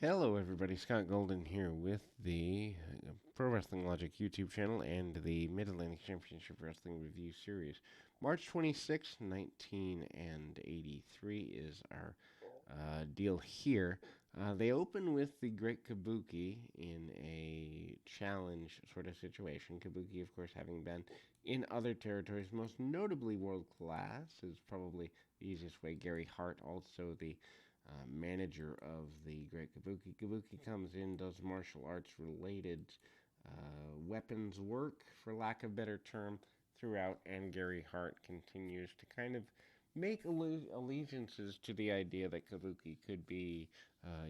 Hello, everybody. Scott Golden here with the Pro Wrestling Logic YouTube channel and the Mid Atlantic Championship Wrestling Review Series. March 26, 1983 is our deal here. They open with the Great Kabuki in a challenge sort of situation. Kabuki, of course, having been in other territories, most notably world class, is probably the easiest way. Gary Hart, also the manager of the Great Kabuki. Kabuki comes in, does martial arts related weapons work, for lack of a better term, throughout, and Gary Hart continues to kind of make allegiances to the idea that Kabuki could be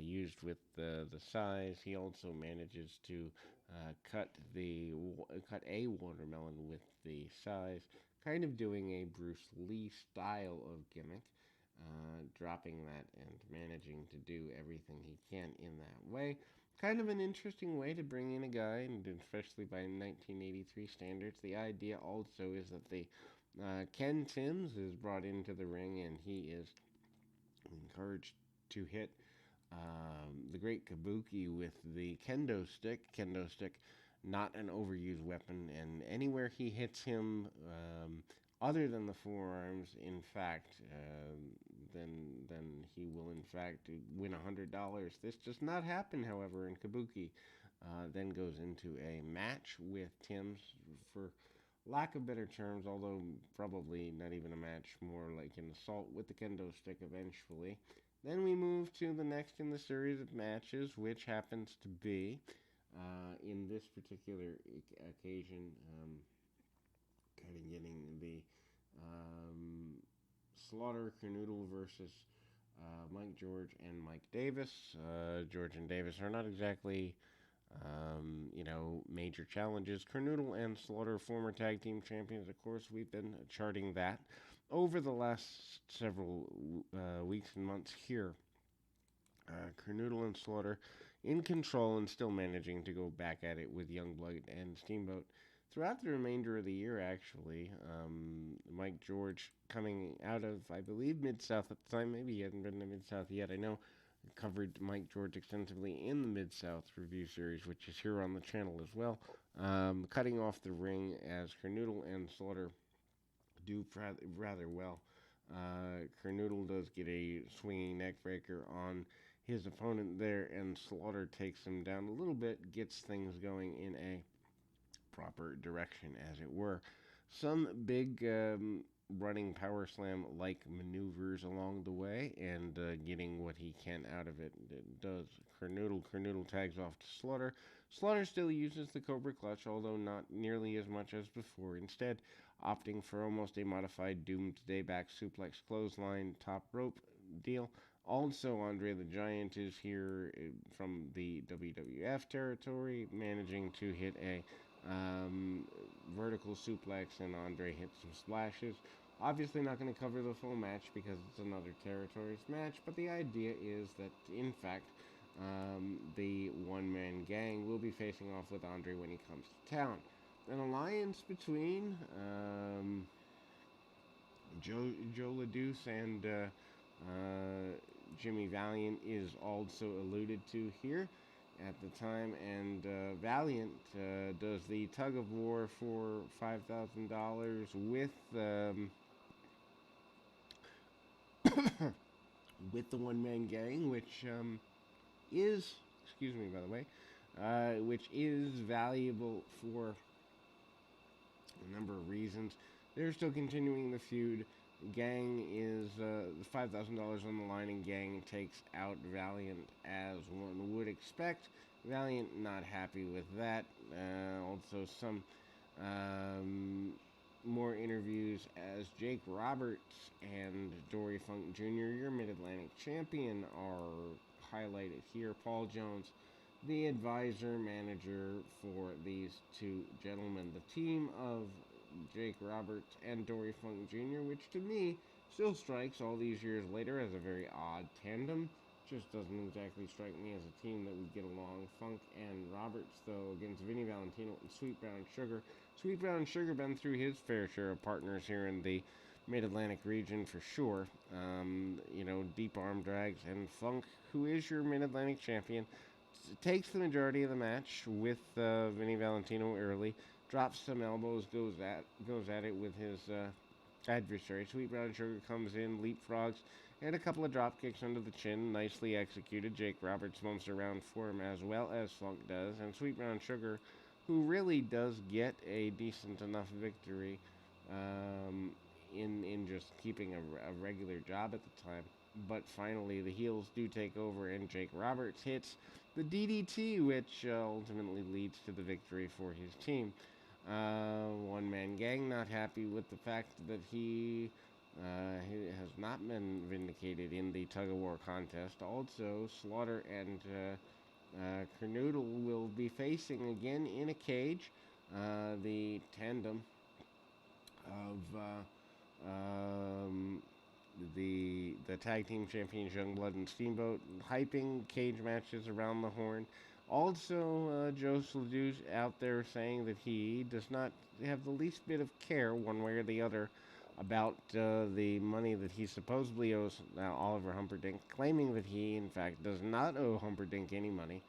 used with the size. He also manages to cut a watermelon with the size, kind of doing a Bruce Lee style of gimmick, dropping that and managing to do everything he can in that way. Kind of an interesting way to bring in a guy, and especially by 1983 standards. The idea also is that the Ken Sims is brought into the ring, and he is encouraged to hit the Great Kabuki with the kendo stick. Kendo stick, not an overused weapon, and anywhere he hits him, other than the forearms, in fact, then he will in fact win $100. This does not happen, however, in Kabuki. Then goes into a match with Tim's, for lack of better terms, although probably not even a match, more like an assault with the kendo stick eventually. Then we move to the next in the series of matches, which happens to be, in this particular occasion, kind of getting the Slaughter Canoodle versus Mike George and Mike Davis. George and Davis are not exactly, major challenges. Canoodle and Slaughter, former tag team champions, of course. We've been charting that over the last several weeks and months here. Canoodle and Slaughter in control and still managing to go back at it with Youngblood and Steamboat throughout the remainder of the year, actually. Mike George coming out of, I believe, Mid South at the time. Maybe he hadn't been to Mid South yet. I know I covered Mike George extensively in the Mid South review series, which is here on the channel as well. Cutting off the ring as Canoodle and Slaughter do rather well. Canoodle does get a swinging neck breaker on his opponent there, and Slaughter takes him down a little bit, gets things going in a proper direction, as it were. Some big running power slam like maneuvers along the way, and getting what he can out of it. It does Canoodle. Canoodle tags off to Slaughter. Slaughter still uses the Cobra Clutch, although not nearly as much as before. Instead, opting for almost a modified Doomsday back suplex clothesline top rope deal. Also, Andre the Giant is here from the WWF territory, managing to hit a vertical suplex, and Andre hits some splashes. Obviously, not going to cover the full match because it's another territories match, but the idea is that, in fact, the one-man gang will be facing off with Andre when he comes to town. An alliance between Joe LaDuce and Jimmy Valiant is also alluded to here at the time, and Valiant does the tug of war for $5,000 with with the one man gang, which is, excuse me, by the way, which is valuable for a number of reasons. They're still continuing the feud. Gang is $5,000 on the line, and Gang takes out Valiant as one would expect. Valiant not happy with that. Also, some more interviews as Jake Roberts and Dory Funk Jr., your Mid-Atlantic champion, are highlighted here. Paul Jones, the advisor manager for these two gentlemen. The team of Jake Roberts and Dory Funk Jr., which to me still strikes all these years later as a very odd tandem. Just doesn't exactly strike me as a team that would get along. Funk and Roberts, though, against Vinny Valentino and Sweet Brown Sugar. Sweet Brown Sugar been through his fair share of partners here in the Mid-Atlantic region for sure. Deep arm drags and Funk, who is your Mid-Atlantic champion, takes the majority of the match with Vinny Valentino early, drops some elbows, goes at it with his adversary. Sweet Brown Sugar comes in, leapfrogs, and a couple of drop kicks under the chin, nicely executed. Jake Roberts bumps around for him as well as Funk does, and Sweet Brown Sugar, who really does get a decent enough victory in just keeping a regular job at the time. But finally, the heels do take over, and Jake Roberts hits the DDT, which ultimately leads to the victory for his team. One Man Gang not happy with the fact that he has not been vindicated in the tug of war contest. Also, Slaughter and Kernoodle will be facing again in a cage. The tandem of the tag team champions Youngblood and Steamboat, hyping cage matches around the horn. Also, Joe Sladou's out there saying that he does not have the least bit of care, one way or the other, about the money that he supposedly owes Oliver Humperdinck, claiming that he, in fact, does not owe Humperdinck any money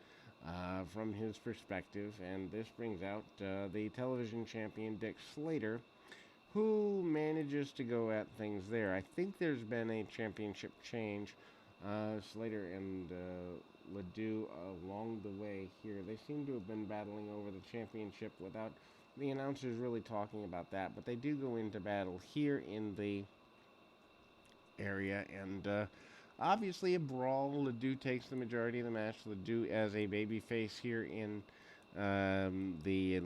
from his perspective. And this brings out the television champion Dick Slater, who manages to go at things there. I think there's been a championship change. Slater and Ledoux along the way here. They seem to have been battling over the championship without the announcers really talking about that, but they do go into battle here in the area, and obviously a brawl. Ledoux takes the majority of the match. Ledoux as a babyface here in the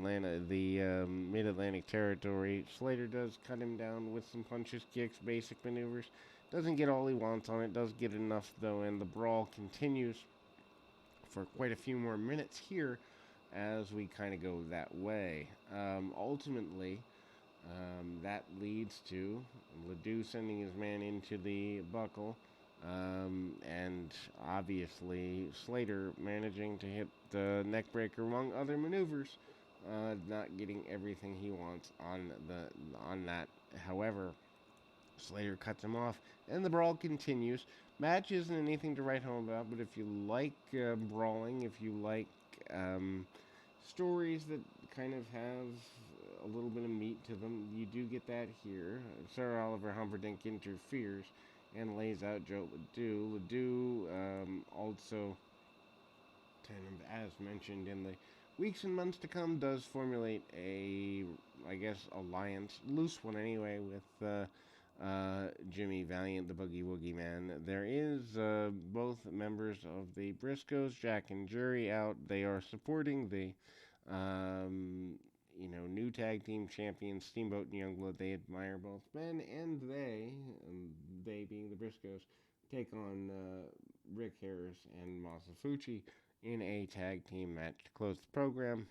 Mid-Atlantic territory. Slater does cut him down with some punches, kicks, basic maneuvers. Doesn't get all he wants on it. Does get enough though, and the brawl continues for quite a few more minutes here as we kind of go that way. Ultimately, that leads to Ledoux sending his man into the buckle, and obviously Slater managing to hit the neckbreaker among other maneuvers, not getting everything he wants on that. However, Slater cuts him off, and the brawl continues. Match isn't anything to write home about, but if you like brawling, if you like stories that kind of have a little bit of meat to them, you do get that here. Sir Oliver Humperdinck interferes and lays out Joe Ledoux. Ledoux also, as mentioned in the weeks and months to come, does formulate a, I guess, alliance, loose one anyway, with Jimmy Valiant, the Boogie Woogie Man. There is both members of the Briscoes, Jack and Jury, out. They are supporting the new tag team champions Steamboat and Youngblood. They admire both men, and they being the Briscoes, take on Rick Harris and Masafuchi in a tag team match to close the program.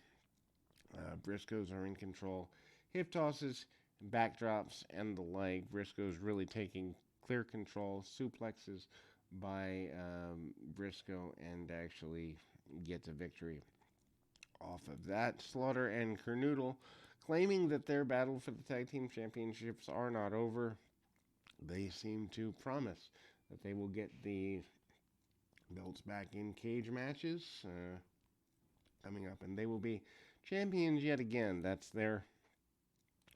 Briscoes are in control. Hip tosses, backdrops, and the leg. Briscoes really taking clear control. Suplexes by Briscoe, and actually gets a victory off of that. Slaughter and Kernoodle claiming that their battle for the tag team championships are not over. They seem to promise that they will get the belts back in cage matches coming up, and they will be champions yet again. That's their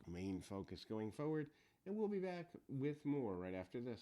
main focus going forward, and we'll be back with more right after this.